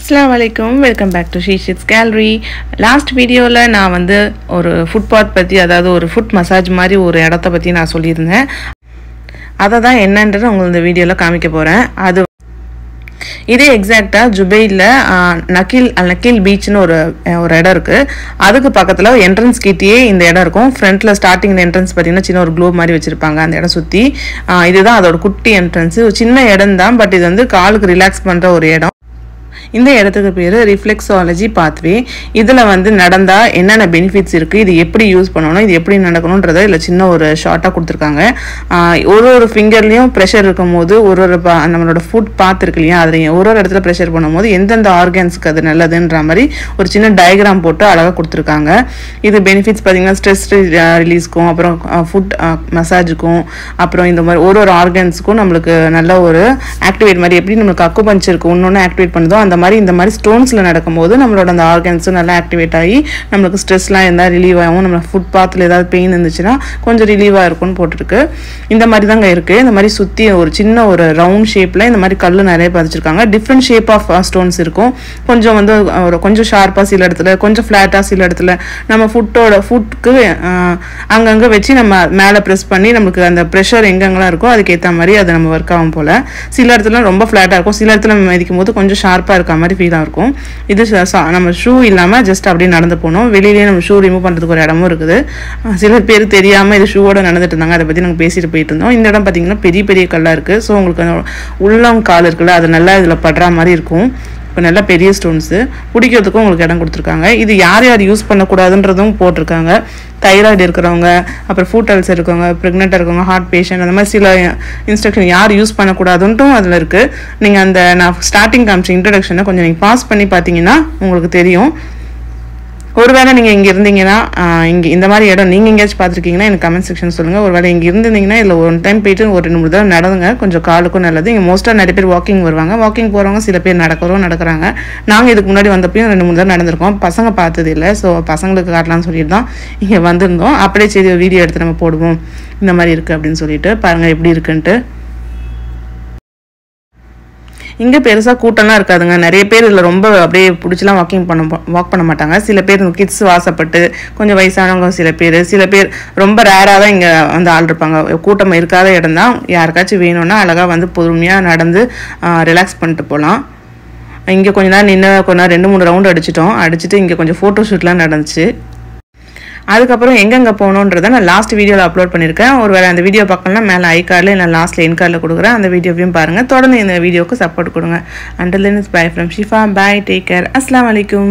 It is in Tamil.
Assalamualaikum, welcome back to Shishit's Gallery. Last video la na vandu oru foot path பத்தி அதாவது ஒரு foot massage மாதிரி ஒரு இடத்தை பத்தி நான் சொல்லியிருந்தேன். அத தான் என்னன்றது உங்களுக்கு இந்த வீடியோல காமிக்க போறேன். அது இதே எக்ஸாக்ட்டா ஜுபைல்ல நக்கில் பீச்னு ஒரு இடம் இருக்கு. அதுக்கு பக்கத்துல என்ட்ரன்ஸ் கிட்டயே இந்த இடம் இருக்கும். ஃப்ரண்ட்ல ஸ்டார்டிங் என்ட்ரன்ஸ் பாத்தீங்கன்னா சின்ன ஒரு க்ளோப் மாதிரி வச்சிருப்பாங்க அந்த இடம் சுத்தி. இதுதான் அதோட குட்டி என்ட்ரன்ஸ். சின்ன இடம் தான், பட் இது வந்து காலுக்கு ரிலாக்ஸ் பண்ற ஒரு இடம். இந்த இடத்துக்கு பேரு ரிஃப்ளெக்ஸாலஜி பாத்வே. இதுல வந்து நடந்தா என்னென்ன பெனிஃபிட்ஸ் இருக்கு, இது எப்படி யூஸ் பண்ணணும், இது எப்படி நடக்கணும்ன்றத இல்ல சின்ன ஒரு ஷார்ட்டா கொடுத்துருக்காங்க. ஒரு ஃபிங்கர்லயும் ப்ரெஷர் இருக்கும் போது நம்மளோட ஃபுட் பாத் இருக்கு இல்லையா, அதுல ஒரு இடத்துல ப்ரெஷர் பண்ணும்போது எந்தெந்த ஆர்கன்ஸ்க்கு அது நல்லதுன்ற மாதிரி ஒரு சின்ன டயக்ராம் போட்டு அழகா கொடுத்துருக்காங்க. இது பெனிஃபிட்ஸ் பார்த்தீங்கன்னா ஸ்ட்ரெஸ் ரிலீஸ்க்கும், அப்புறம் ஃபுட் மசாஜுக்கும், அப்புறம் இந்த மாதிரி ஒரு ஆர்கன்ஸுக்கும் நம்மளுக்கு நல்ல ஒரு ஆக்டிவேட் மாதிரி எப்படி நம்மளுக்கு அக்குபஞ்சருக்கு ஒன்னொன்னு ஆக்டிவேட் பண்ணுதோ அந்த மாதிரி இந்த மாதிரி ஸ்டோன்ஸ்ல நடக்கும்போது நம்மளோட அந்த ஆர்கன்ஸ் நல்லா ஆக்டிவேட் ஆகி நம்மளுக்கு ஸ்ட்ரெஸ்லாம் இருந்தால் ரிலீவ் ஆகும். நம்ம ஃபுட் பாத்தில் ஏதாவது பெயின் இருந்துச்சுன்னா கொஞ்சம் ரிலீவ் ஆயிருக்கும்னு போட்டுருக்கு. இந்த மாதிரி தாங்க இருக்கு. இந்த மாதிரி சுற்றி ஒரு சின்ன ஒரு ரவுண்ட் ஷேப்ல இந்த மாதிரி கல் நிறைய பதிச்சிருக்காங்க. டிஃப்ரெண்ட் ஷேப் ஆஃப் ஸ்டோன்ஸ் இருக்கும். கொஞ்சம் வந்து கொஞ்சம் ஷார்ப்பா சில இடத்துல, கொஞ்சம் ஃபிளாட்டா சில இடத்துல. நம்ம ஃபுட்க்கு அங்கங்க வச்சு நம்ம மேலே ப்ரெஸ் பண்ணி நமக்கு அந்த ப்ரெஷர் எங்கெங்கெல்லாம் இருக்கோ அதுக்கேற்ற மாதிரி அது நம்ம ஒர்க் ஆகும் போல. சில இடத்துல ரொம்ப ஃபிளாட்டா இருக்கும், சில இடத்துல நம்ம மிதிக்கும் போது கொஞ்சம் ஷார்ப்பா இருக்க மாதிரி ஃபீலாக இருக்கும். இது நம்ம ஷூ இல்லாமல் ஜஸ்ட் அப்படியே நடந்து போகணும். வெளியிலேயே நம்ம ஷூ ரிமூவ் பண்ணுறதுக்கு ஒரு இடமும் இருக்குது. சில பேர் தெரியாமல் இது ஷூவோட நடந்துட்டு இருந்தாங்க. அதை பற்றி நாங்கள் பேசிட்டு போயிட்டு இருந்தோம். இந்த இடம் பார்த்தீங்கன்னா பெரிய பெரிய கல்லாக இருக்குது. ஸோ உங்களுக்கு உள்ளம் கால் இருக்குல்ல, அது நல்லா இதில் படுற மாதிரி இருக்கும். இப்போ நல்லா பெரிய ஸ்டோன்ஸு பிடிக்கிறதுக்கும் உங்களுக்கு இடம் கொடுத்துருக்காங்க. இது யார் யார் யூஸ் பண்ணக்கூடாதுன்றதும் போட்டிருக்காங்க. தைராய்டு இருக்கிறவங்க, அப்புறம் ஃபுட் அல்சர் இருக்கவங்க, ப்ரெக்னெண்ட்டாக இருக்கவங்க, ஹார்ட் பேஷண்ட், அந்த மாதிரி சில இன்ஸ்ட்ரக்ஷன் யார் யூஸ் பண்ணக்கூடாதுன்ட்டும் அதில் இருக்குது. நீங்கள் அந்த நான் ஸ்டார்டிங் காமிச்ச இன்ட்ரடக்ஷனை கொஞ்சம் நீங்கள் பாஸ் பண்ணி பார்த்தீங்கன்னா உங்களுக்கு தெரியும். ஒருவேளை நீங்கள் இங்கே இருந்தீங்கன்னா, இங்கே இந்த மாதிரி இடம் நீங்கள் எங்கேயாச்சும் பார்த்துருக்கீங்கன்னா எனக்கு கமெண்ட் செக்ஷன் சொல்லுங்கள். ஒருவேளை இங்கே இருந்தீங்கன்னா இல்லை ஒரு டைம் போயிட்டு ஒரு 2-3 தடவை நடந்துங்க, கொஞ்சம் காலுக்கும் நல்லது. இங்கே மோஸ்ட்டாக நிறைய பேர் வாக்கிங் வருவாங்க. வாக்கிங் போகிறவங்க சில பேர் நடக்கிறாங்க. நாங்கள் இதுக்கு முன்னாடி வந்தப்பையும் 2-3 தடவை நடந்திருக்கோம். பசங்க பார்த்தது இல்லை, ஸோ பசங்களுக்கு காட்டலாம்னு சொல்லிட்டு தான் இங்கே வந்திருந்தோம். அப்படியே சரி வீடியோ எடுத்து நம்ம போடுவோம், இந்த மாதிரி இருக்குது அப்படின்னு சொல்லிட்டு பாருங்கள் எப்படி இருக்குன்ட்டு. இங்கே பெருசாக கூட்டம்லாம் இருக்காதுங்க. நிறைய பேர் இதில் ரொம்ப அப்படியே பிடிச்சலாம் வாக் பண்ண மாட்டாங்க. சில பேர் கிட்ஸ் வாசப்பட்டு கொஞ்சம் வயசானவங்க, சில பேர் ரொம்ப ரேராக தான் இங்கே வந்து ஆள் இருப்பாங்க. கூட்டம் இருக்காத இடம் தான். யாருக்காச்சும் வேணும்னா அழகாக வந்து பொறுமையாக நடந்து ரிலாக்ஸ் பண்ணிட்டு போகலாம். இங்கே கொஞ்ச நேரம் நின்று 2-3 ரவுண்டு அடிச்சுட்டு இங்கே கொஞ்சம் ஃபோட்டோ ஷூட்லாம் நடந்துச்சு. அதுக்கப்புறம் எங்கெங்கே போகணுன்றதை நான் லாஸ்ட் வீடியோவில் அப்லோட் பண்ணியிருக்கேன். ஒருவேளை அந்த வீடியோ பார்க்கலாம் மேலே ஐ கார்டில் இல்லை லாஸ்ட்டில் என் கார்டில் கொடுக்குறேன். அந்த வீடியோவையும் பாருங்கள். தொடர்ந்து இந்த வீடியோவுக்கு சப்போர்ட் கொடுங்க. Until then, it's bye from Shifa. Bye, take care. Assalamu alaikum.